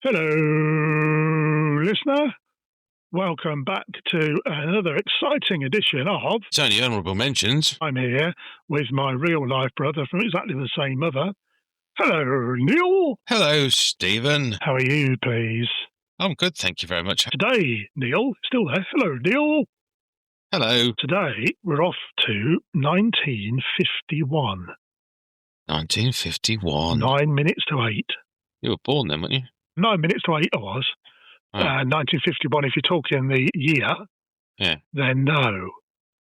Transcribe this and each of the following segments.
Hello, listener. Welcome back to another exciting edition of... It's only Honourable Mentions. I'm here with my real-life brother from exactly the same mother. Hello, Neil. Hello, Stephen. How are you, please? I'm good, thank you very much. Today, Neil, still there. Hello, Neil. Hello. Today, we're off to 1951. 1951. 9 minutes to 8. You were born then, weren't you? 9 minutes to 8 I was. Oh. 1951, if you're talking the year, then no.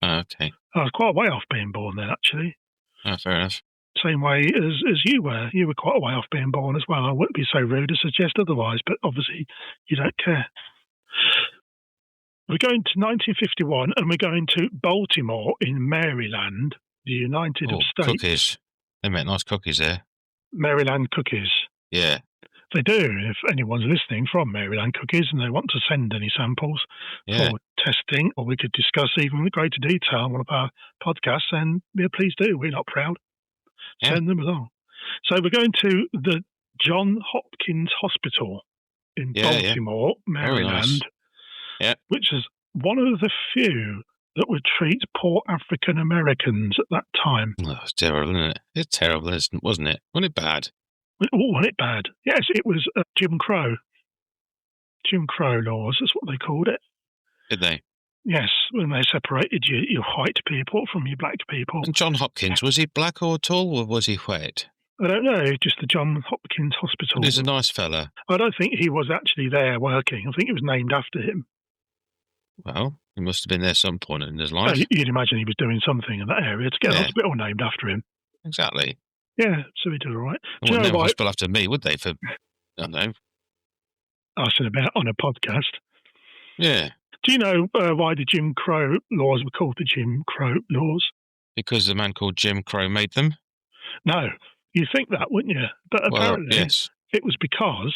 Oh, okay. I was quite a way off being born then, actually. Oh, fair enough. Same way as you were. You were quite a way off being born as well. I wouldn't be so rude to suggest otherwise, but obviously you don't care. We're going to 1951 and we're going to Baltimore in Maryland, the United States. Cookies. They make nice cookies there. Maryland cookies. Yeah. They do. If anyone's listening from Maryland Cookies and they want to send any samples for testing, or we could discuss even with greater detail on one of our podcasts, then please do. We're not proud. Send them along. So we're going to the Johns Hopkins Hospital in Baltimore, Maryland, which is one of the few that would treat poor African Americans at that time. Oh, it's terrible, isn't it? It's terrible, wasn't it? Wasn't it bad? Oh, wasn't it bad? Yes, it was Jim Crow. Jim Crow laws, that's what they called it. Did they? Yes, when they separated your white people from your black people. And John Hopkins, was he black or tall, or was he white? I don't know, just the Johns Hopkins Hospital. He's a nice fella. I don't think he was actually there working. I think it was named after him. Well, he must have been there some point in his life. You'd imagine he was doing something in that area to get a hospital named after him. Exactly. Yeah, so he did all right. They wouldn't name a hospital after me, would they? For, I don't know. Asking about on a podcast. Yeah. Do you know why the Jim Crow laws were called the Jim Crow laws? Because the man called Jim Crow made them? No. You'd think that, wouldn't you? But apparently it was because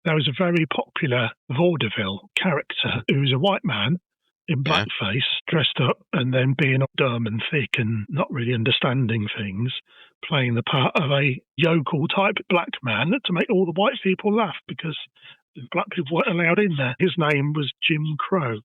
there was a very popular vaudeville character who was a white man in blackface, dressed up, and then being dumb and thick and not really understanding things, playing the part of a yokel-type black man to make all the white people laugh because black people weren't allowed in there. His name was Jim Crow.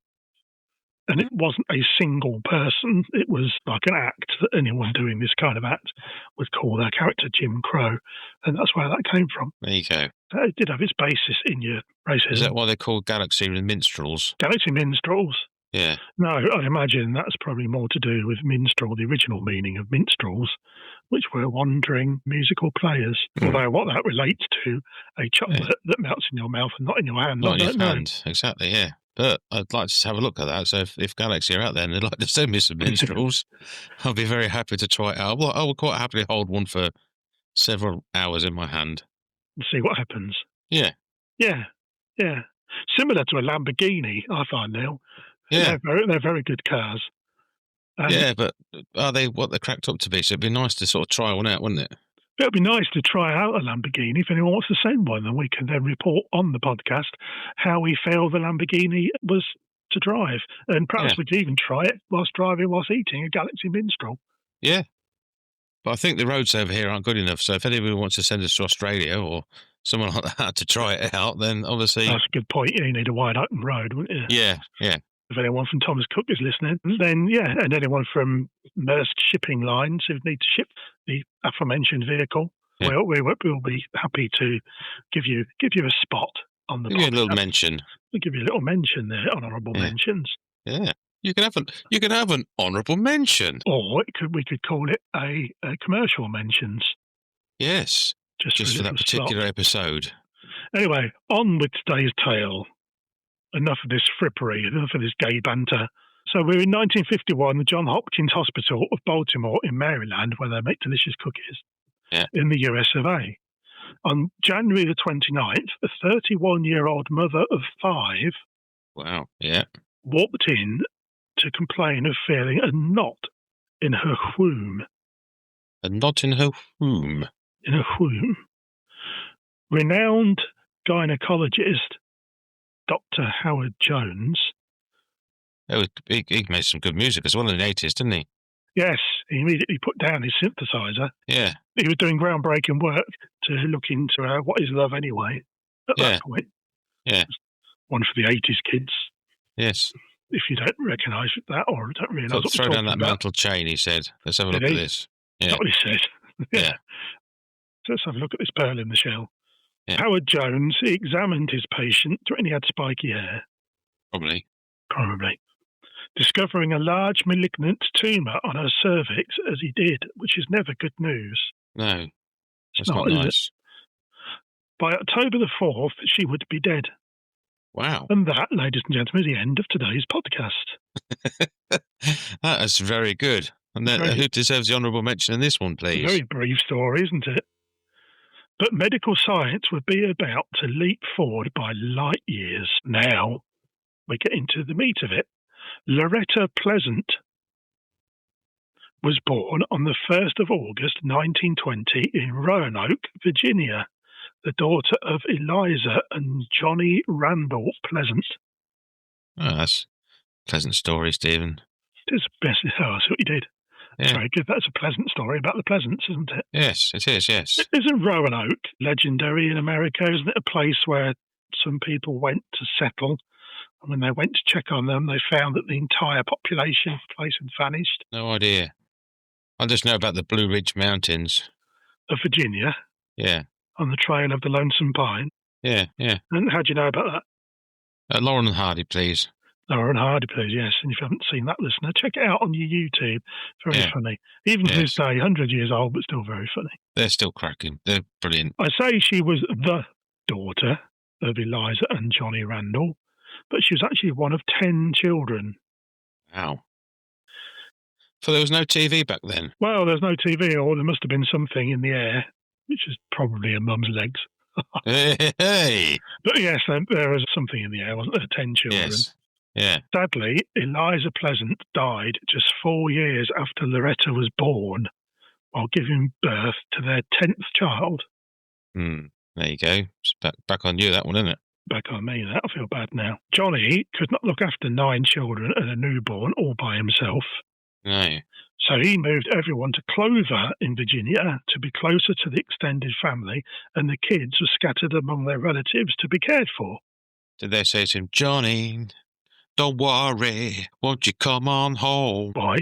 And it wasn't a single person. It was like an act that anyone doing this kind of act would call their character Jim Crow. And that's where that came from. There you go. It did have its basis in your racism. Is that why they're called Galaxy Minstrels? Galaxy Minstrels? Yeah. No, I imagine that's probably more to do with minstrel, the original meaning of minstrels, which were wandering musical players. Although what that relates to, a chocolate that melts in your mouth and not in your hand. Not in your hand, exactly, yeah. But I'd like to have a look at that. So if Galaxy are out there and they'd like to send me some minstrels, I'll be very happy to try it out. Well, I will quite happily hold one for several hours in my hand. And see what happens. Yeah. Yeah, yeah. Similar to a Lamborghini, I find, Neil. Yeah. They're very good cars. Yeah, but are they what they're cracked up to be? So it'd be nice to sort of try one out, wouldn't it? It would be nice to try out a Lamborghini. If anyone wants to send one, then we can then report on the podcast how we feel the Lamborghini was to drive. And perhaps we could even try it whilst eating a Galaxy Minstrel. Yeah. But I think the roads over here aren't good enough. So if anybody wants to send us to Australia or someone like that to try it out, then obviously... That's a good point. You need a wide open road, wouldn't you? Yeah, yeah. If anyone from Thomas Cook is listening, then and anyone from Maersk Shipping Lines who need to ship the aforementioned vehicle, we'll be happy to give you a spot on the podcast. Give you a little mention. We'll give you a little mention there, Honourable Mentions. Yeah. You can have an honourable mention. Or we could call it a commercial mentions. Yes. Just for that particular episode. Anyway, on with today's tale. Enough of this frippery, enough of this gay banter. So we're in 1951, the Johns Hopkins Hospital of Baltimore in Maryland, where they make delicious cookies, in the US of A. On January the 29th, a 31-year-old mother of 5 walked in to complain of feeling a knot in her womb. A knot in her womb? In her womb. Renowned gynecologist Dr. Howard Jones. He made some good music as well in the 80s, didn't he? Yes, he immediately put down his synthesizer. Yeah. He was doing groundbreaking work to look into what is love anyway at that point. Yeah. One for the 80s kids. Yes. If you don't recognise that or don't realise what we're throw down that about. mantle chain, he said. Let's have a look at this. Yeah. That's what he said. Yeah. So let's have a look at this pearl in the shell. Yeah. Howard Jones, he examined his patient and he had spiky hair. Probably. Discovering a large malignant tumour on her cervix as he did, which is never good news. No. It's not nice. By October the 4th, she would be dead. Wow. And that, ladies and gentlemen, is the end of today's podcast. That is very good. And who deserves the honourable mention in this one, please? Very brief story, isn't it? But medical science would be about to leap forward by light years. Now, we get into the meat of it. Loretta Pleasant was born on the 1st of August 1920 in Roanoke, Virginia, the daughter of Eliza and Johnny Randall Pleasant. Oh, that's a pleasant story, Stephen. It is best. Oh, that's what you did. That's very good. That's a pleasant story about the Pleasants, isn't it? Yes, it is, yes. Isn't Roanoke legendary in America? Isn't it a place where some people went to settle? And when they went to check on them, they found that the entire population of the place had vanished. No idea. I just know about the Blue Ridge Mountains. Of Virginia? Yeah. On the trail of the Lonesome Pine? Yeah. And how do you know about that? Lauren and Hardy, please. Lauren Hardy, please, yes. And if you haven't seen that, listener, check it out on your YouTube. Very funny. Even to this day, 100 years old, but still very funny. They're still cracking. They're brilliant. I say she was the daughter of Eliza and Johnny Randall, but she was actually one of 10 children. Wow. So there was no TV back then? Well, there's no TV, or there must have been something in the air, which is probably a mum's legs. Hey! But yes, there was something in the air, wasn't there? 10 children. Yes. Yeah. Sadly, Eliza Pleasant died just 4 years after Loretta was born while giving birth to their 10th child. There you go. It's back on you, that one, isn't it? Back on me, that. I feel bad now. Johnny could not look after 9 children and a newborn all by himself. No. So he moved everyone to Clover in Virginia to be closer to the extended family, and the kids were scattered among their relatives to be cared for. Did they say to him, Johnny, don't worry, won't you come on home? Why?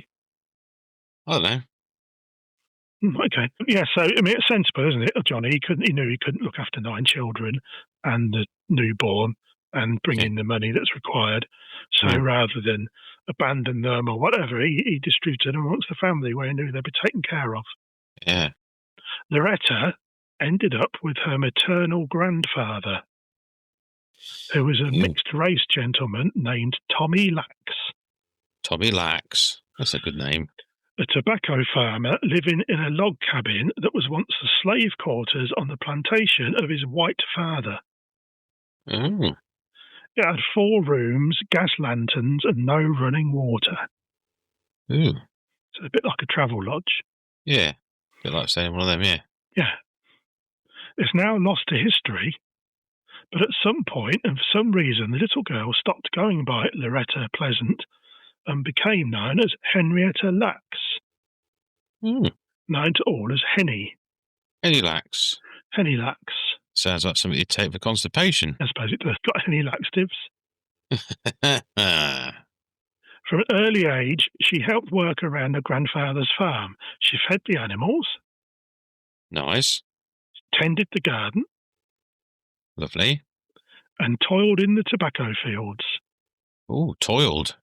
I don't know. Okay. Yeah, so, I mean, it's sensible, isn't it, Johnny? He knew he couldn't look after 9 children and the newborn and bring in the money that's required. So rather than abandon them or whatever, he distributed them amongst the family where he knew they'd be taken care of. Yeah. Loretta ended up with her maternal grandfather, who was a mixed-race gentleman named Tommy Lacks. Tommy Lacks. That's a good name. A tobacco farmer living in a log cabin that was once the slave quarters on the plantation of his white father. Oh. It had 4 rooms, gas lanterns, and no running water. Ooh. So a bit like a travel lodge. Yeah. A bit like staying in one of them, yeah. Yeah. It's now lost to history, but at some point, and for some reason, the little girl stopped going by Loretta Pleasant and became known as Henrietta Lacks. Known to all as Henny. Henny Lacks. Henny Lacks. Sounds like something you'd take for constipation. I suppose it does. Got Henny laxatives. From an early age, she helped work around her grandfather's farm. She fed the animals. Nice. Tended the garden. Lovely. And toiled in the tobacco fields. Oh, toiled.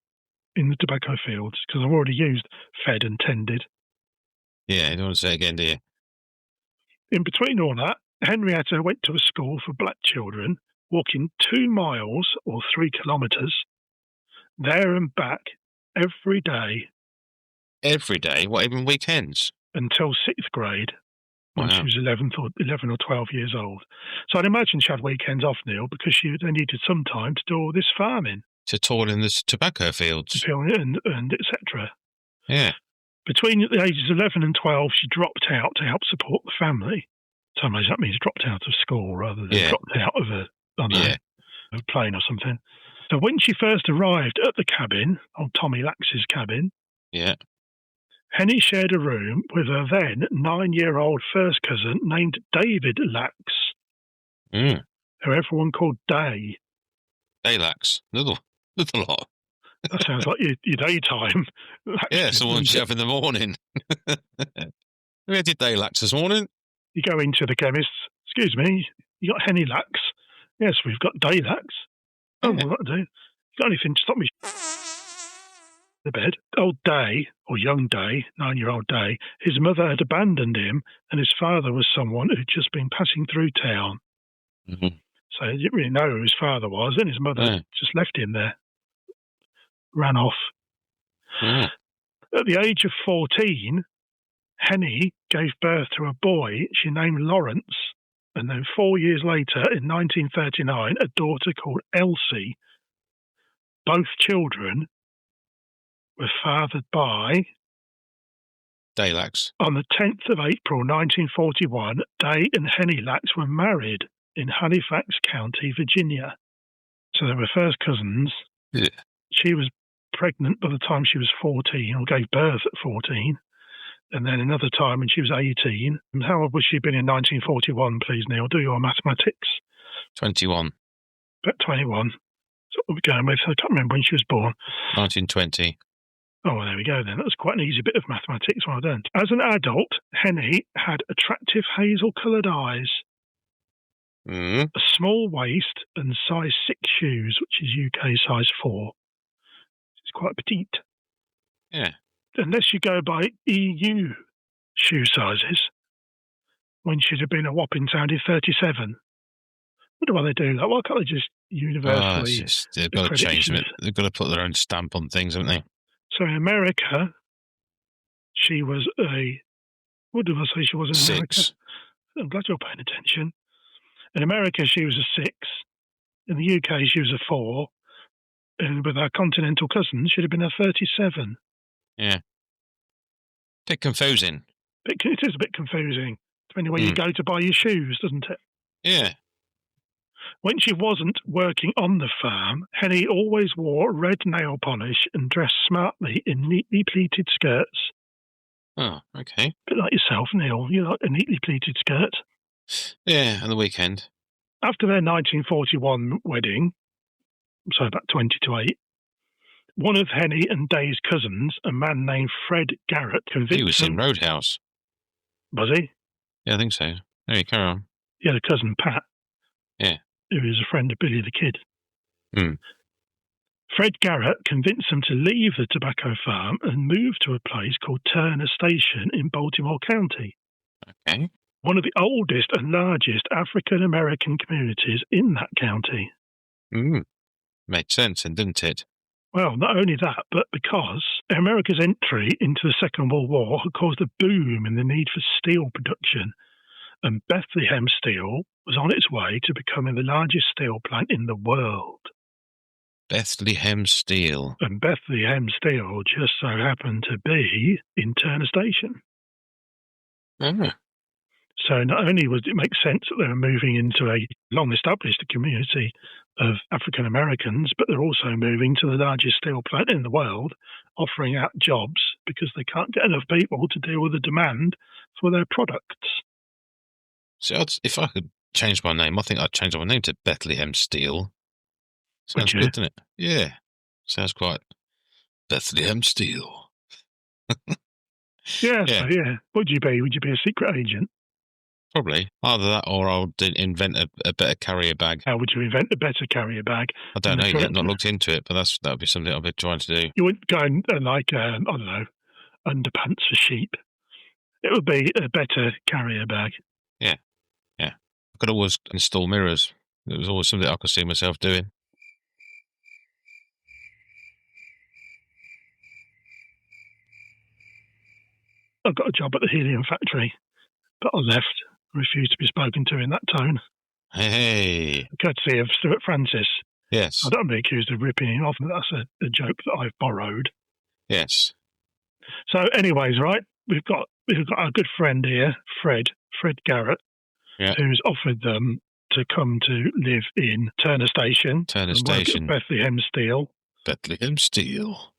In the tobacco fields, because I've already used fed and tended. Yeah, you don't want to say it again, do you? In between all that, Henrietta went to a school for black children, walking 2 miles or 3 kilometres, there and back every day. Every day? What, even weekends? Until 6th grade, when Wow. she was 11 or 12 years old. So I'd imagine she had weekends off, Neil, because they needed some time to do all this farming. To toil in the tobacco fields. And etc. Yeah. Between the ages of 11 and 12, she dropped out to help support the family. Sometimes that means dropped out of school rather than dropped out of a plane or something. So when she first arrived at the cabin, old Tommy Lacks's cabin, Henny shared a room with her then 9-year-old first cousin named David Lacks, who everyone called Day. Day Lacks. Little lot. That sounds like your daytime. Yeah, it's the ones you have in the morning. We had your Day Lacks this morning. You go into the chemist. Excuse me, you got Henny Lacks? Yes, we've got Day Lacks. Oh, Yeah. what do? You got anything to stop me? The bed. Old Day, or young Day, 9-year-old Day, his mother had abandoned him, and his father was someone who'd just been passing through town. Mm-hmm. So he didn't really know who his father was, and his mother just left him there. Ran off. Mm. At the age of 14, Henny gave birth to a boy she named Lawrence, and then 4 years later, in 1939, a daughter called Elsie. Both children were fathered by... Day Lacks. On the 10th of April 1941, Day and Henny Lacks were married in Halifax County, Virginia. So they were first cousins. Yeah. She was pregnant by the time she was 14, or gave birth at 14. And then another time when she was 18. And how old was she been in 1941, please, Neil? Do your mathematics. 21. About 21. That's what we're going with. I can't remember when she was born. 1920. Oh, well, there we go then. That was quite an easy bit of mathematics. Well done. As an adult, Henny had attractive hazel-coloured eyes, a small waist, and size 6 shoes, which is UK size 4. It's quite petite. Yeah. Unless you go by EU shoe sizes, when she'd have been a whopping sounding 37. I wonder why they do that. Why can't they just universally... they've got to change them. They've got to put their own stamp on things, haven't they? So in America, she was a... What did I say she was in America? 6. I'm glad you're paying attention. In America, she was a 6. In the UK, she was a 4. And with our continental cousins, she'd have been a 37. Yeah. Bit confusing. It is a bit confusing, depending where you go to buy your shoes, doesn't it? Yeah. When she wasn't working on the farm, Henny always wore red nail polish and dressed smartly in neatly pleated skirts. Oh, okay. A bit like yourself, Neil. You like a neatly pleated skirt? Yeah, on the weekend. After their 1941 wedding, so about 20 to 8, one of Henny and Day's cousins, a man named Fred Garrett, convinced He was in Roadhouse. Was he? Yeah, I think so. There you carry on. He had a cousin, Pat. Yeah. Who was a friend of Billy the Kid. Mm. Fred Garrett convinced them to leave the tobacco farm and move to a place called Turner Station in Baltimore County. Okay. One of the oldest and largest African-American communities in that county. Made sense, then, didn't it? Well, not only that, but because America's entry into the Second World War had caused a boom in the need for steel production, and Bethlehem Steel was on its way to becoming the largest steel plant in the world. Bethlehem Steel. And Bethlehem Steel just so happened to be in Turner Station. So not only would it make sense that they were moving into a long-established community of African Americans, but they're also moving to the largest steel plant in the world, offering out jobs because they can't get enough people to deal with the demand for their products. So if I could change my name, I think I'd change my name to Bethlehem Steel. Sounds good, doesn't it? Yeah. Sounds quite Bethlehem Steel. Yeah. Would you be? Would you be a secret agent? Probably. Either that or I'll invent a better carrier bag. How would you invent a better carrier bag? I don't know yet. I've not looked into it, but that would be something I'll be trying to do. You wouldn't go and like, I don't know, underpants for sheep. It would be a better carrier bag. Yeah. I could always install mirrors. It was always something I could see myself doing. I got a job at the helium factory, but I left. I refused to be spoken to in that tone. Hey. Courtesy of Stuart Francis. Yes. I don't want to be accused of ripping him off. That's a joke that I've borrowed. Yes. So, anyways, right, we've got our good friend here, Fred Garrett, who's offered them to come to live in Turner Station. Work at Bethlehem Steel. Bethlehem Steel.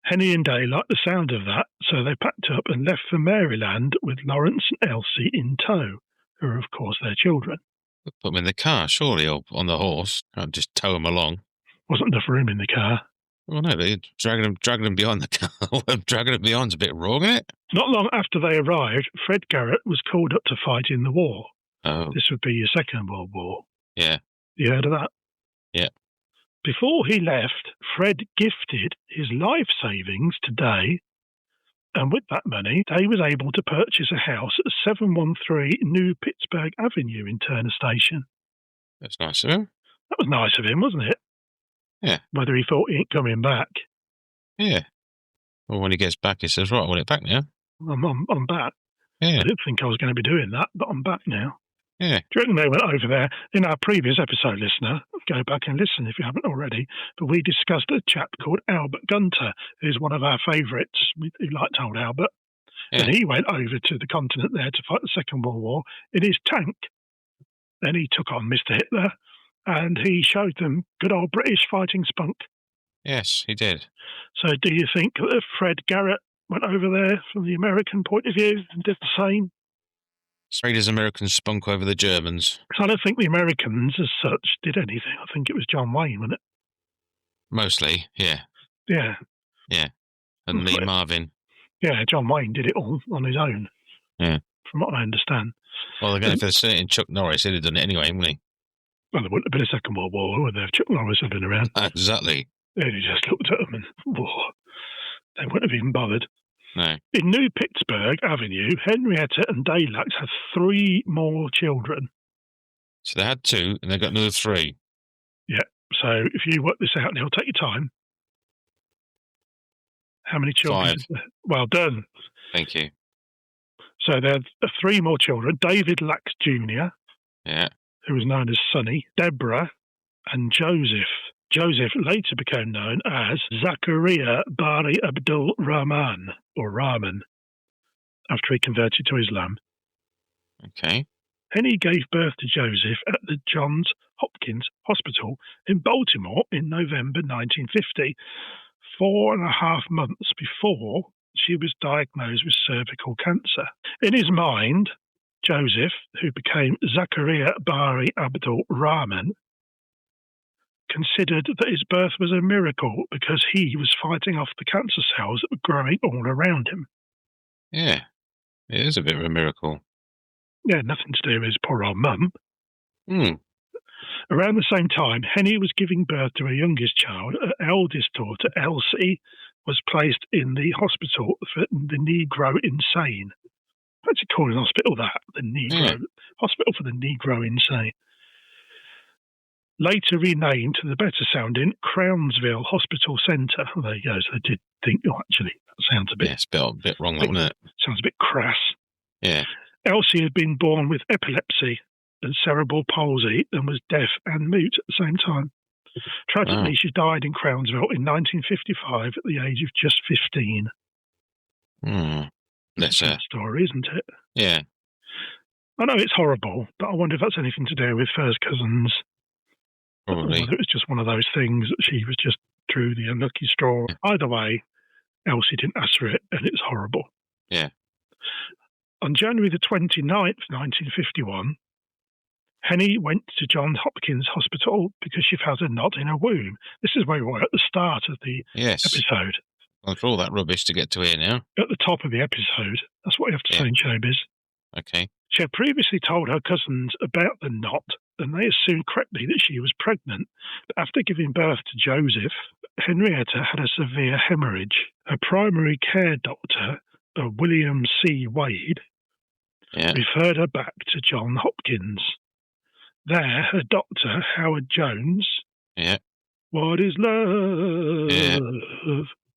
Henny and Day liked the sound of that, so they packed up and left for Maryland with Lawrence and Elsie in tow, who are, of course, their children. Put them in the car, surely, or on the horse. Can't just tow them along. Wasn't enough room in the car. Well, no, but dragging them behind the car. Dragging them beyond's a bit wrong, isn't it? Not long after they arrived, Fred Garrett was called up to fight in the war. Oh. This would be your Second World War. Yeah. You heard of that? Yeah. Before he left, Fred gifted his life savings to Day, and with that money, Day was able to purchase a house at 713 New Pittsburgh Avenue in Turner Station. That's nice of him. That was nice of him, wasn't it? Yeah. Whether he thought he ain't coming back. Yeah. Well, when he gets back, he says, right, I want it back now. I'm back. Yeah. I didn't think I was going to be doing that, but I'm back now. Yeah. Do you reckon they went over there? In our previous episode, listener, go back and listen if you haven't already, but we discussed a chap called Albert Gunter, who's one of our favourites. We liked old Albert. Yeah. And he went over to the continent there to fight the Second World War in his tank. Then he took on Mr. Hitler, and he showed them good old British fighting spunk. Yes, he did. So do you think that Fred Garrett went over there from the American point of view and did the same? Sprayed his American spunk over the Germans. I don't think the Americans, as such, did anything. I think it was John Wayne, wasn't it? Mostly, yeah. Yeah. Yeah. And Lee Marvin. Yeah, John Wayne did it all on his own. Yeah. From what I understand. Well, they're going for certain Chuck Norris. He'd have done it anyway, wouldn't he? Well, there wouldn't have been a Second World War, would there, if Chuck Norris had been around? Exactly. They'd have just looked at them and, they wouldn't have even bothered. No. In New Pittsburgh Avenue, Henrietta and Day Lacks had 3 more children. So they had 2, and they got another 3. Yeah. So if you work this out, Neil, take your time. How many children? 5. Well done. Thank you. So there are 3 more children. David Lacks Jr., yeah, who was known as Sonny, Deborah, and Joseph. Joseph later became known as Zachariah Bari Abdul Rahman, or Rahman, after he converted to Islam. Okay. Henny gave birth to Joseph at the Johns Hopkins Hospital in Baltimore in November 1950, 4.5 months before she was diagnosed with cervical cancer. In his mind, Joseph, who became Zachariah Bari Abdul Rahman, considered that his birth was a miracle because he was fighting off the cancer cells that were growing all around him. Yeah, it is a bit of a miracle. Yeah, nothing to do with his poor old mum. Around the same time, Henny was giving birth to her youngest child. Her eldest daughter, Elsie, was placed in the hospital for the Negro Insane. What's it called in hospital, that? The Negro Hospital for the Negro Insane. Later renamed to the better-sounding Crownsville Hospital Centre. Well, there you go. So they did think, actually, that sounds a bit... Yeah, it's a bit wrong, doesn't it? Sounds a bit crass. Yeah. Elsie had been born with epilepsy and cerebral palsy and was deaf and mute at the same time. Tragically, she died in Crownsville in 1955 at the age of just 15. That's a story, isn't it? Yeah. I know it's horrible, but I wonder if that's anything to do with first cousins. Probably. Or whether it was just one of those things that she was just drew the unlucky straw. Yeah. Either way, Elsie didn't ask for it, and it's horrible. Yeah. On January the 29th, 1951, Henny went to Johns Hopkins Hospital because she felt a knot in her womb. This is where we were at the start of the episode. After all that rubbish to get to here now. At the top of the episode. That's what you have to say in showbiz. Okay. She had previously told her cousins about the knot, and they assumed correctly that she was pregnant. But after giving birth to Joseph, Henrietta had a severe hemorrhage. Her primary care doctor, William C. Wade, referred her back to Johns Hopkins. There, her doctor, Howard Jones, what is love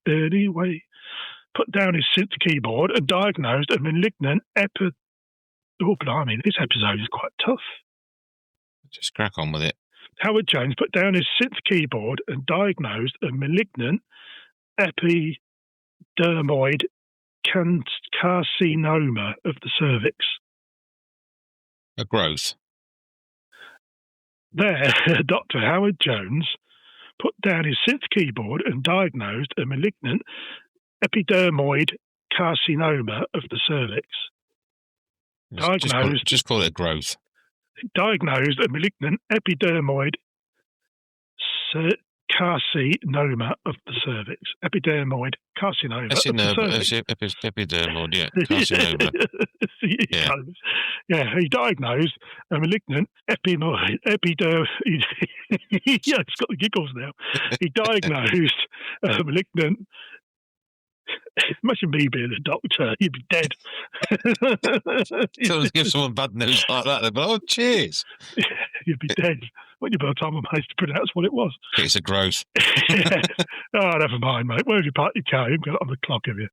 anyway, put down his synth keyboard and diagnosed a malignant Oh, blimey, this episode is quite tough. Just crack on with it. Howard Jones put down his synth keyboard and diagnosed a malignant epidermoid carcinoma of the cervix. A growth. There, Dr. Howard Jones put down his synth keyboard and diagnosed a malignant epidermoid carcinoma of the cervix. Just call it a growth. Diagnosed a malignant epidermoid carcinoma of the cervix. Epidermoid carcinoma of the cervix. Epidermoid, yeah. Carcinoma. He diagnosed a malignant epidermoid. Yeah, it's got the giggles now. He diagnosed a malignant. Imagine me being a doctor. You'd be dead. Don't give someone bad news like that. They'd be like, oh, cheers. You'd be dead. By the time I managed to pronounce what it was. It's a growth. Oh, never mind, mate. Where have you parked your car? You've got it on the clock, have you?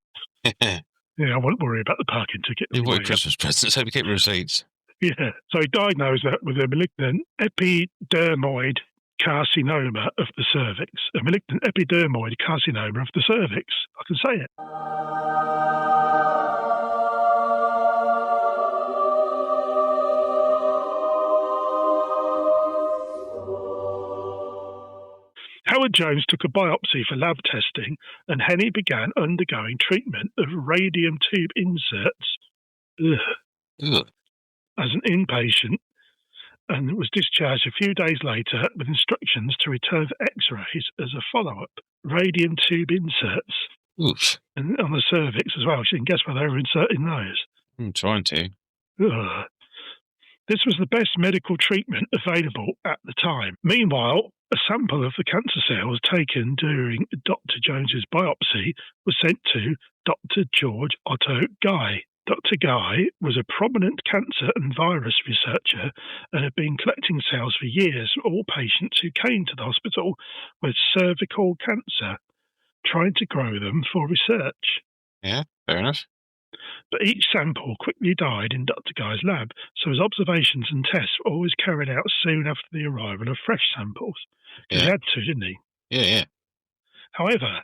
Yeah, I won't worry about the parking ticket. You want Christmas presents, so we keep receipts. Yeah. So he diagnosed that with a malignant epidermoid carcinoma of the cervix. A malignant epidermoid carcinoma of the cervix. I can say it. Howard Jones took a biopsy for lab testing, and Henny began undergoing treatment of radium tube inserts as an inpatient, and was discharged a few days later with instructions to return for X-rays as a follow-up. Radium tube inserts and on the cervix as well. So you can guess where they were inserting those. I'm trying to. This was the best medical treatment available at the time. Meanwhile, a sample of the cancer cells taken during Dr. Jones's biopsy was sent to Dr. George Otto Guy. Dr. Guy was a prominent cancer and virus researcher and had been collecting cells for years from all patients who came to the hospital with cervical cancer, trying to grow them for research. Yeah, fair enough. But each sample quickly died in Dr. Guy's lab, so his observations and tests were always carried out soon after the arrival of fresh samples. He had to, didn't he? Yeah. However,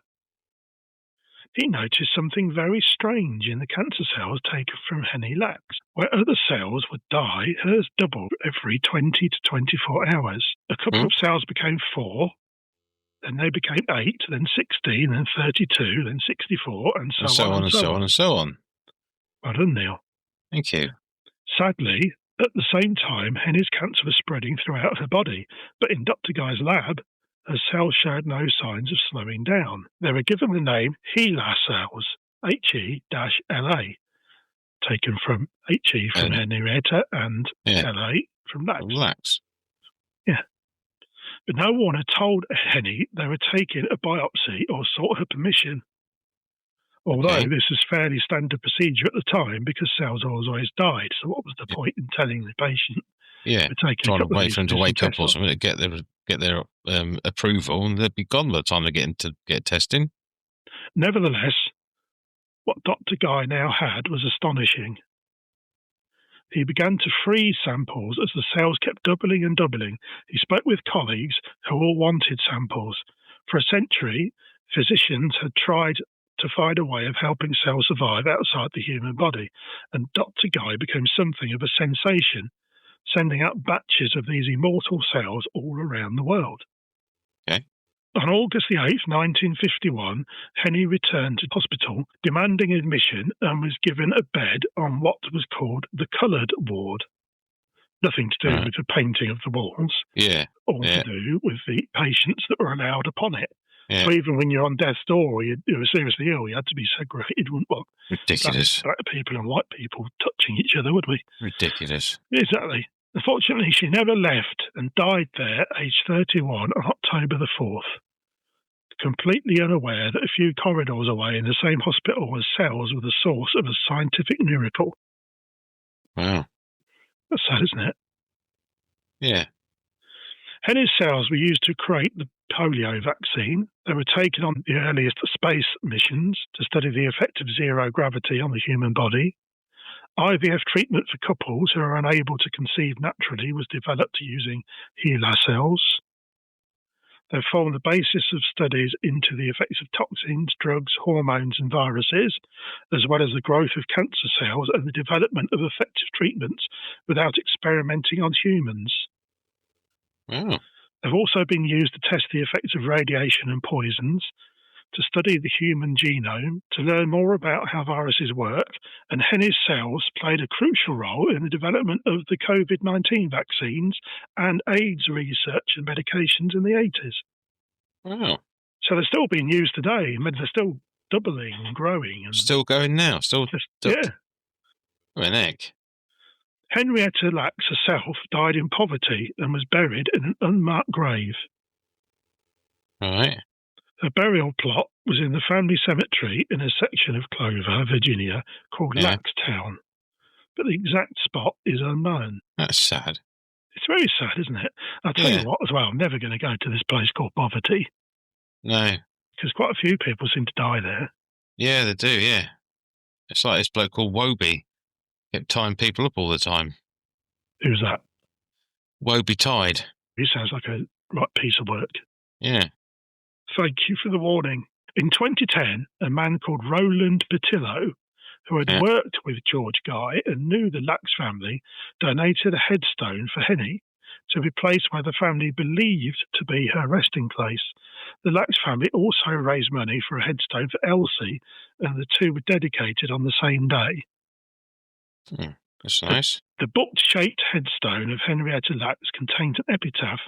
he noticed something very strange in the cancer cells taken from Henrietta Lacks. Where other cells would die, hers doubled every 20 to 24 hours. A couple of cells became 4, then they became 8, then 16, then 32, then 64, and so on and so on. Well done, Neil. Thank you. Sadly, at the same time, Henny's cancer was spreading throughout her body, but in Dr. Guy's lab, her cells showed no signs of slowing down. They were given the name HeLa cells, He-LA, taken from He from Henrietta and LA from Lacks. Yeah. But no one had told Henny they were taking a biopsy or sought her permission. Although this was fairly standard procedure at the time because cells always died. So what was the point in telling the patient? Yeah, trying to wait for them to wake up or something to get their approval, and they'd be gone by the time they get testing. Nevertheless, what Dr. Guy now had was astonishing. He began to freeze samples as the cells kept doubling and doubling. He spoke with colleagues who all wanted samples. For a century, physicians had tried to find a way of helping cells survive outside the human body, and Dr. Guy became something of a sensation, sending out batches of these immortal cells all around the world. Okay. On August the 8th, 1951, Henny returned to hospital, demanding admission, and was given a bed on what was called the coloured ward. Nothing to do with the painting of the walls. Yeah. All to do with the patients that were allowed upon it. Yeah. So even when you're on death's door or you were seriously ill, you had to be segregated. Wouldn't want ridiculous black people and white people touching each other, would we? Ridiculous. Exactly. Unfortunately, she never left and died there, aged 31, on October the 4th, completely unaware that a few corridors away in the same hospital as cells were the source of a scientific miracle. Wow. That's sad, isn't it? Yeah. Henny's cells were used to create the polio vaccine. They were taken on the earliest space missions to study the effect of zero gravity on the human body. IVF treatment for couples who are unable to conceive naturally was developed using HeLa cells. They formed the basis of studies into the effects of toxins, drugs, hormones and viruses, as well as the growth of cancer cells and the development of effective treatments without experimenting on humans. Wow. They've also been used to test the effects of radiation and poisons, to study the human genome to learn more about how viruses work, and Henne's cells played a crucial role in the development of the COVID-19 vaccines and AIDS research and medications in the 80s. Wow. So they're still being used today. I mean, they're still doubling and growing. And still going now. Yeah. What an egg. Henrietta Lacks herself died in poverty and was buried in an unmarked grave. Right. Her burial plot was in the family cemetery in a section of Clover, Virginia, called Lackstown. But the exact spot is unknown. That's sad. It's very sad, isn't it? I'll tell you what, as well, I'm never going to go to this place called Poverty. No. Because quite a few people seem to die there. Yeah, they do, yeah. It's like this bloke called Woby. Kept tying people up all the time. Who's that? Woby Tide. He sounds like a right piece of work. Yeah. Thank you for the warning. In 2010, a man called Roland Patillo, who had worked with George Guy and knew the Lacks family, donated a headstone for Henny to be placed where the family believed to be her resting place. The Lacks family also raised money for a headstone for Elsie, and the two were dedicated on the same day. That's nice. The book-shaped headstone of Henrietta Lacks contains an epitaph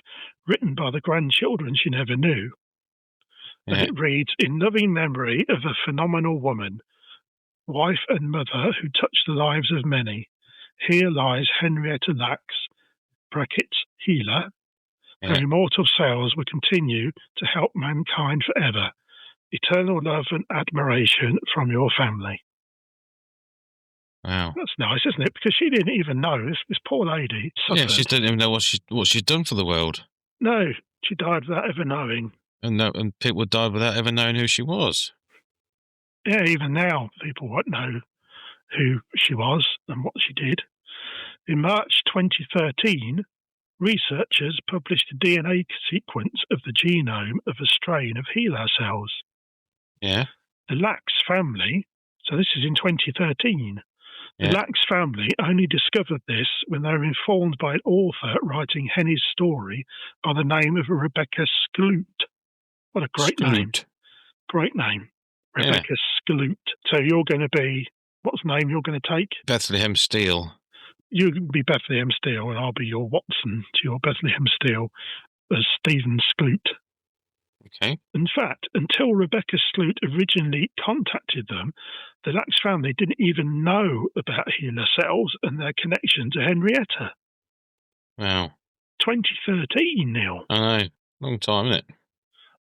written by the grandchildren she never knew. And it reads, "In loving memory of a phenomenal woman, wife and mother who touched the lives of many, here lies Henrietta Lacks, brackets, healer. Her immortal cells will continue to help mankind forever. Eternal love and admiration from your family." Wow. That's nice, isn't it? Because she didn't even know. This poor lady suffered. Yeah, she didn't even know what she'd done for the world. No, she died without ever knowing. And people died without ever knowing who she was. Yeah, even now, people won't know who she was and what she did. In March 2013, researchers published a DNA sequence of the genome of a strain of HeLa cells. Yeah. The Lacks family, so this is in 2013, the Lacks family only discovered this when they were informed by an author writing Henny's story by the name of Rebecca Skloot. What a great name. Great name. Rebecca Skloot. So you're going to be, what's the name you're going to take? Bethlehem Steel. You can be Bethlehem Steel, and I'll be your Watson to your Bethlehem Steel as Stephen Skloot. Okay. In fact, until Rebecca Skloot originally contacted them, the Lacks family didn't even know about HeLa cells and their connection to Henrietta. Wow. 2013, Neil. I know. Long time, isn't it?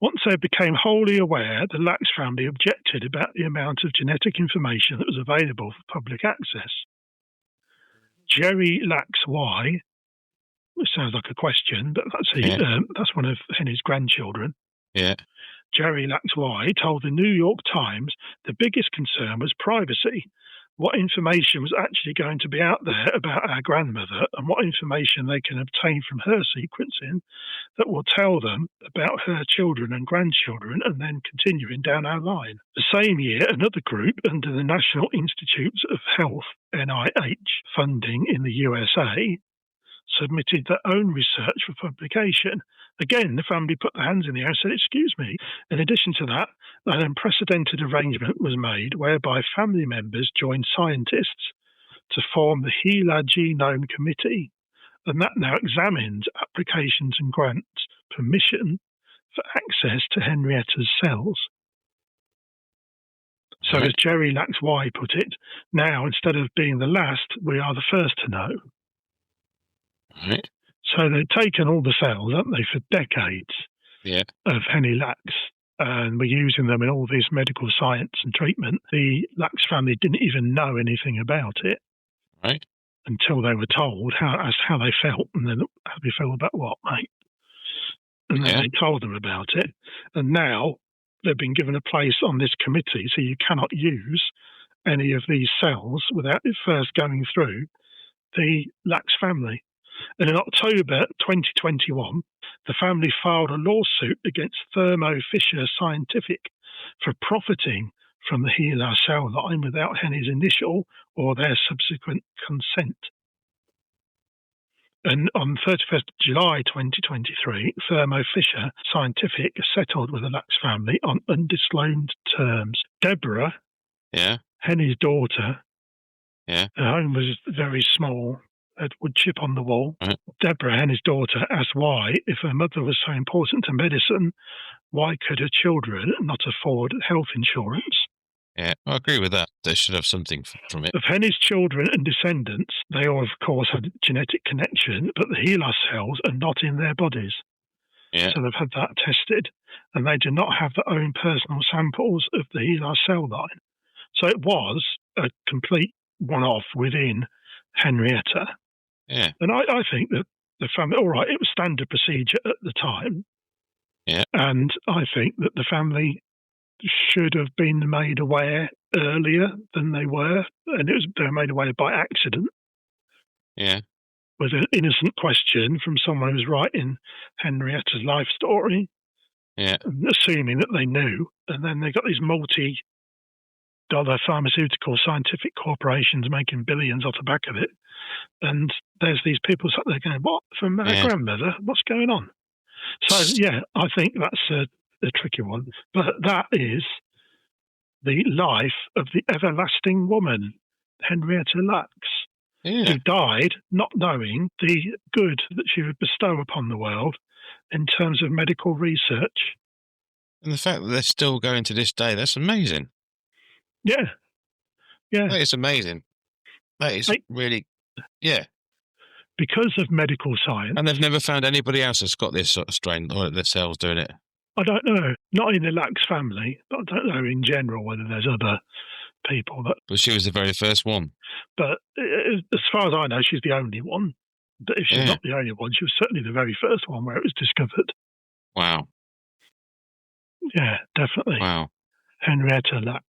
Once they became wholly aware, the Lacks family objected about the amount of genetic information that was available for public access. Jerry Lacks Y, which sounds like a question, but that's one of Henny's grandchildren. Yeah. Jerry Lacks Y told the New York Times the biggest concern was privacy. What information was actually going to be out there about our grandmother, and what information they can obtain from her sequencing that will tell them about her children and grandchildren, and then continuing down our line. The same year, another group under the National Institutes of Health, NIH, funding in the USA, submitted their own research for publication. Again, the family put their hands in the air and said, "Excuse me." In addition to that, an unprecedented arrangement was made whereby family members joined scientists to form the HeLa Genome Committee, and that now examines applications and grants permission for access to Henrietta's cells. So as Jerry Lacks Y put it, now instead of being the last, we are the first to know. Right. So they've taken all the cells, haven't they, for decades of Henny Lacks, and we're using them in all this medical science and treatment. The Lacks family didn't even know anything about it until they were told how they felt, and then how do you feel about what, mate? And then they told them about it, and now they've been given a place on this committee, so you cannot use any of these cells without it first going through the Lacks family. And in October 2021, the family filed a lawsuit against Thermo Fisher Scientific for profiting from the HeLa cell line without Henny's initial or their subsequent consent. And on 31st July 2023, Thermo Fisher Scientific settled with the Lacks family on undisclosed terms. Deborah, Henny's daughter, her home was very small, had wood chip on the wall. Right. Deborah, Henny's daughter, asked why, if her mother was so important to medicine, why could her children not afford health insurance? Yeah, I agree with that. They should have something from it. Of Henny's children and descendants, they all, of course, had a genetic connection, but the HeLa cells are not in their bodies. Yeah. So they've had that tested, and they do not have their own personal samples of the HeLa cell line. So it was a complete one-off within Henrietta. Yeah. And I think that the family, all right, it was standard procedure at the time. Yeah. And I think that the family should have been made aware earlier than they were, and they were made aware by accident. Yeah. With an innocent question from someone who was writing Henrietta's life story. Yeah. Assuming that they knew, and then they got these multi-dollar pharmaceutical scientific corporations making billions off the back of it, and there's these people sat there going, "What, from my grandmother? What's going on?" So yeah, I think that's a tricky one, but that is the life of the everlasting woman, Henrietta Lacks, who died not knowing the good that she would bestow upon the world in terms of medical research. And the fact that they're still going to this day, that's amazing. Yeah. Yeah. That is amazing. That is really, because of medical science. And they've never found anybody else that's got this sort of strain or their cells doing it. I don't know. Not in the Lacks family, but I don't know in general whether there's other people that. But she was the very first one. But as far as I know, she's the only one. But if she's not the only one, she was certainly the very first one where it was discovered. Wow. Yeah, definitely. Wow. Henrietta Lacks.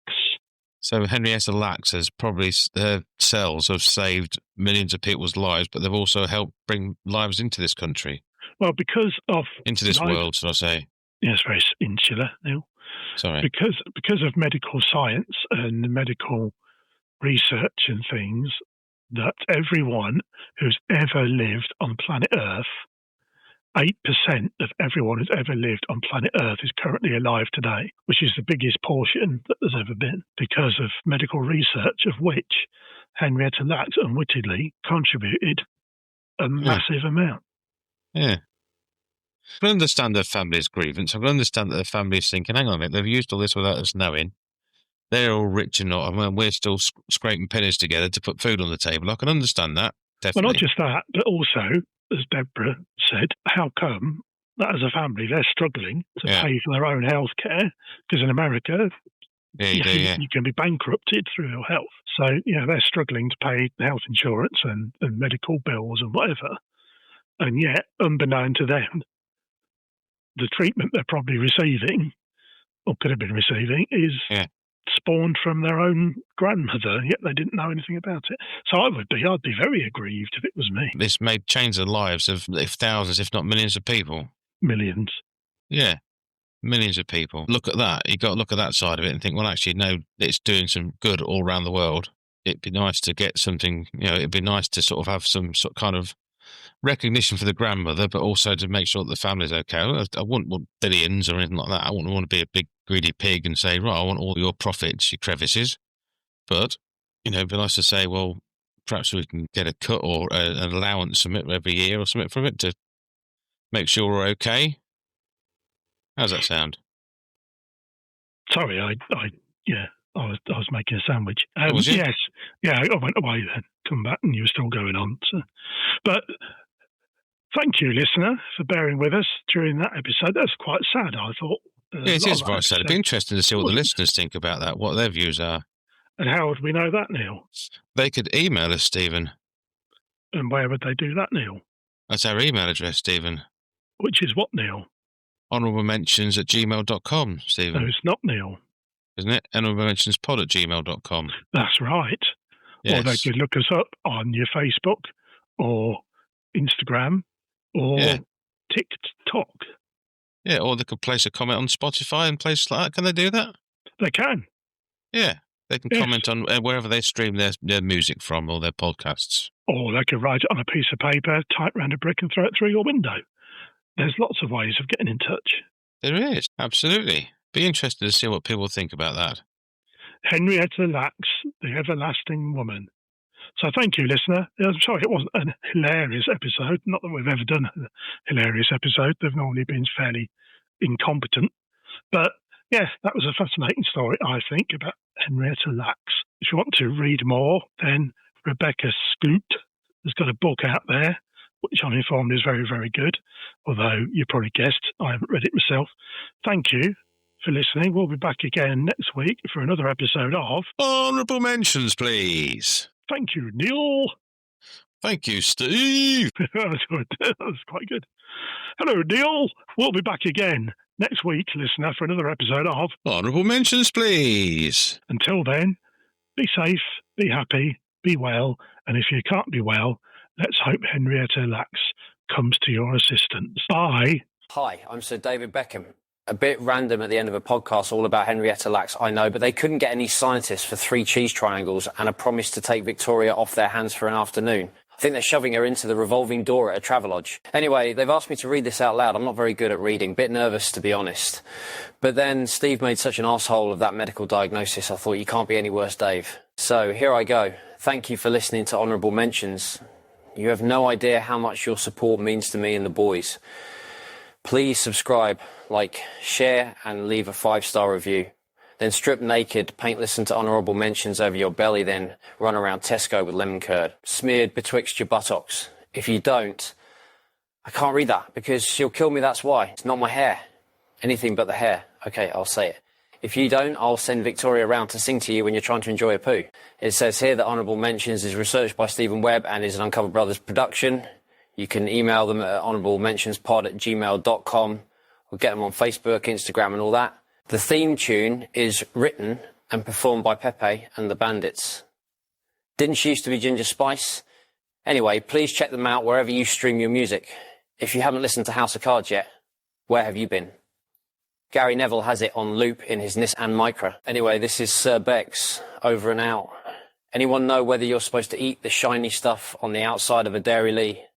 So Henrietta Lacks has probably, her cells have saved millions of people's lives, but they've also helped bring lives into this country. Well, because of... Into this world, should I say. Yes, very insular, Neil. Sorry. Because of medical science and medical research and things, that everyone who's ever lived on planet Earth, 8% of everyone who's ever lived on planet Earth is currently alive today, which is the biggest portion that there's ever been, because of medical research, of which Henrietta Lacks unwittingly contributed a massive amount. Yeah. I can understand their family's grievance. I can understand that their family's thinking, hang on a minute, they've used all this without us knowing. They're all rich and not, and we're still scraping pennies together to put food on the table. I can understand that, definitely. Well, not just that, but also, as Deborah said, how come that as a family they're struggling to pay for their own health care? Because in America, you can be bankrupted through your health. So, they're struggling to pay health insurance and medical bills and whatever. And yet, unbeknown to them, the treatment they're probably receiving, or could have been receiving, is spawned from their own grandmother, yet they didn't know anything about it. So I'd be very aggrieved if it was me. This may change the lives of thousands, if not millions of people. Millions. Yeah, millions of people. Look at that. You've got to look at that side of it and think, well, actually, no, it's doing some good all around the world. It'd be nice to get something, it'd be nice to sort of have some sort of kind of recognition for the grandmother, but also to make sure that the family's okay. I wouldn't want billions or anything like that. I wouldn't want to be a big greedy pig and say, right, I want all your profits, your crevices. But, it'd be nice to say, well, perhaps we can get a cut or an allowance every year or something from it to make sure we're okay. How's that sound? Sorry, I was making a sandwich. Was you? Yes. Yeah, I went away then, come back, and you were still going on. So. But thank you, listener, for bearing with us during that episode. That's quite sad, I thought. It is very sad. It'd be interesting to see what the listeners think about that, what their views are. And how would we know that, Neil? They could email us, Stephen. And where would they do that, Neil? That's our email address, Stephen. Which is what, Neil? honourablementions@gmail.com, Stephen. No, it's not, Neil. Isn't it? honourablementionspod@gmail.com. That's right. Yes. Or they could look us up on your Facebook or Instagram or TikTok. Yeah, or they could place a comment on Spotify and places like that. Can they do that? They can. Yeah, they can comment on wherever they stream their music from or their podcasts. Or they could write it on a piece of paper, type round a brick and throw it through your window. There's lots of ways of getting in touch. There is, absolutely. Be interested to see what people think about that. Henrietta Lacks, the everlasting woman. So thank you, listener. I'm sorry it wasn't a hilarious episode. Not that we've ever done a hilarious episode. They've normally been fairly incompetent. But, yeah, that was a fascinating story, I think, about Henrietta Lacks. If you want to read more, then Rebecca Scoot has got a book out there, which I'm informed is very, very good. Although you probably guessed I haven't read it myself. Thank you for listening. We'll be back again next week for another episode of Honourable Mentions, please. Thank you, Neil. Thank you, Steve. That was quite good. Hello, Neil. We'll be back again next week, listener, for another episode of Honourable Mentions, please. Until then, be safe, be happy, be well, and if you can't be well, let's hope Henrietta Lacks comes to your assistance. Bye. Hi, I'm Sir David Beckham. A bit random at the end of a podcast all about Henrietta Lacks, I know, but they couldn't get any scientists for 3 cheese triangles and a promise to take Victoria off their hands for an afternoon. I think they're shoving her into the revolving door at a Travelodge. Anyway, they've asked me to read this out loud. I'm not very good at reading, bit nervous to be honest. But then Steve made such an arsehole of that medical diagnosis, I thought you can't be any worse, Dave. So here I go. Thank you for listening to Honourable Mentions. You have no idea how much your support means to me and the boys. Please subscribe, like, share and leave a 5-star review. Then strip naked, paint listen to Honourable Mentions over your belly, then run around Tesco with lemon curd, smeared betwixt your buttocks. If you don't, I can't read that because she'll kill me, that's why. It's not my hair. Anything but the hair. Okay, I'll say it. If you don't, I'll send Victoria around to sing to you when you're trying to enjoy a poo. It says here that Honourable Mentions is researched by Stephen Webb and is an Uncover Brothers production. You can email them at honourablementionspod@gmail.com or get them on Facebook, Instagram and all that. The theme tune is written and performed by Pepe and the Bandits. Didn't she used to be Ginger Spice? Anyway, please check them out wherever you stream your music. If you haven't listened to House of Cards yet, where have you been? Gary Neville has it on loop in his Nissan Micra. Anyway, this is Sir Bex, over and out. Anyone know whether you're supposed to eat the shiny stuff on the outside of a Dairy Lee?